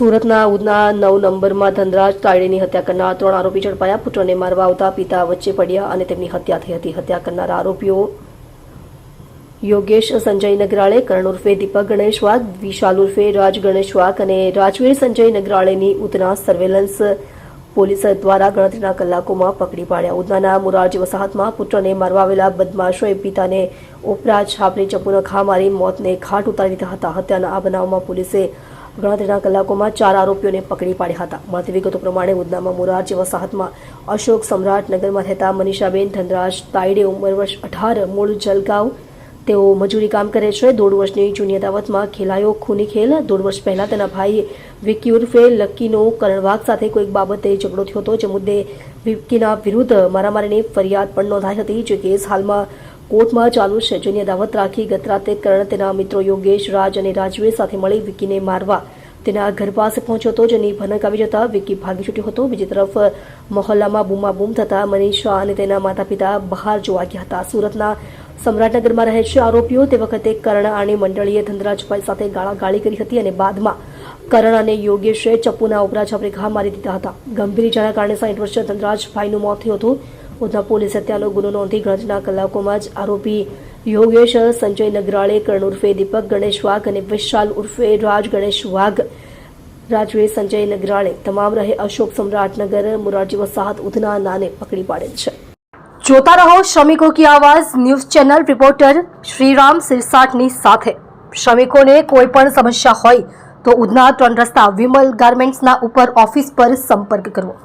સુરતના ઉધના 9 નંબરમાં ધનરાજ તાયડેની હત્યા કરનાર 3 આરોપી ઝડપાયા. પુત્રને મારવા આવતા પિતા વચ્ચે પડ્યા અને તેમની હત્યા થઈ હતી. હત્યા કરનારા આરોપીઓ યોગેશ સંજય નગરાળે, કરણ ઉર્ફે દીપક ગણેશ વાઘ, વિશાલ ઉર્ફે રાજ ગણેશ વાઘ અને રાજવીર સંજય નગરાળેની ઉધના સર્વેલન્સ પોલીસ દ્વારા ગણતરીના કલાકોમાં પકડી પાડ્યા. ઉધનાના મોરારજી વસાહતમાં પુત્રને મારવા આવેલા બદમાશોએ પિતાને ઉપરા છાપરી ચપ્પુનો ઘા મારી મોતને ઘાટ ઉતારી દીધા હતા. હત્યાના આ બનાવમાં પોલીસે ગણતરીના કલાકોમાં 4 આરોપીઓને પકડી પાડ્યા હતા. મળતી વિગતો પ્રમાણે ઉધનામાં મોરારજી વસાહતમાં અશોક સમ્રાટ નગરમાં રહેતા મનીષાબેન ધનરાજ તાયડે ઉંમર વર્ષ 18, મૂળ જલગાંવ. તેઓ મજૂરી કામ કરે છે. 1.5 વર્ષની જૂની અદાવતમાં ખેલાયો ખૂની ખેલ. 1.5 વર્ષ પહેલા તેના ભાઈ વિક્કી ઉર્ફે લક્કીનો કરણ વાઘ સાથે કોઈક બાબતે ઝઘડો થયો હતો, જે મુદ્દે વિક્કીના વિરુદ્ધ મારામારીની ફરિયાદ પણ નોંધાઈ હતી, જે કેસ હાલમાં કોર્ટમાં ચાલુ છે. જેની અદાવત રાખી ગત રાતે કરણ તેના મિત્રો યોગેશ, રાજ અને રાજવીર સાથે મળી વિક્કીને મારવા તેના ઘર પાસે પહોંચ્યો હતો, જેની ભનક આવી જતા વિક્કી ભાગી છૂટ્યો હતો. બીજી તરફ મહોલ્લામાં બૂમાબૂમ થતા મનીષા અને તેના માતા પિતા બહાર જોવા ગયા હતા. સુરતના સમ્રાટનગરમાં રહે છે આરોપીઓ. તે વખતે કરણ આની મંડળીએ ધનરાજભાઈ સાથે ગાળાગાળી કરી હતી અને બાદમાં કરણ અને યોગેશે ચપ્પુના ઉપરા છાપરી ઘા મારી દીધા હતા. ગંભીર ઇજાના કારણે 60 વર્ષીય ધનરાજભાઈનું મોત થયું હતું. ઉધના પોલીસે હત્યાનો ગુનો નોંધી ગણતરીના કલાકોમાં જ આરોપી યોગેશ સંજય નગરાળે, કરણ ઉર્ફે દીપક ગણેશ વાઘ અને વિશાલ ઉર્ફે રાજ ગણેશ વાઘ, રાજવીર સંજય નગરાળે તમામ રહે અશોક સમ્રાટનગર મોરારજી વસાહત ઉધના નાને પકડી પાડેલ છે. જોતા રહો શ્રમિકો કી આવાજ ન્યૂઝ ચેનલ. રિપોર્ટર શ્રીરામ સિરસાટની સાથે. શ્રમિકોને કોઈ પણ સમસ્યા હોય તો ઉધના 3 રસ્તા વિમલ ગાર્મેન્ટ્સના ઉપર ઓફિસ પર સંપર્ક કરવો.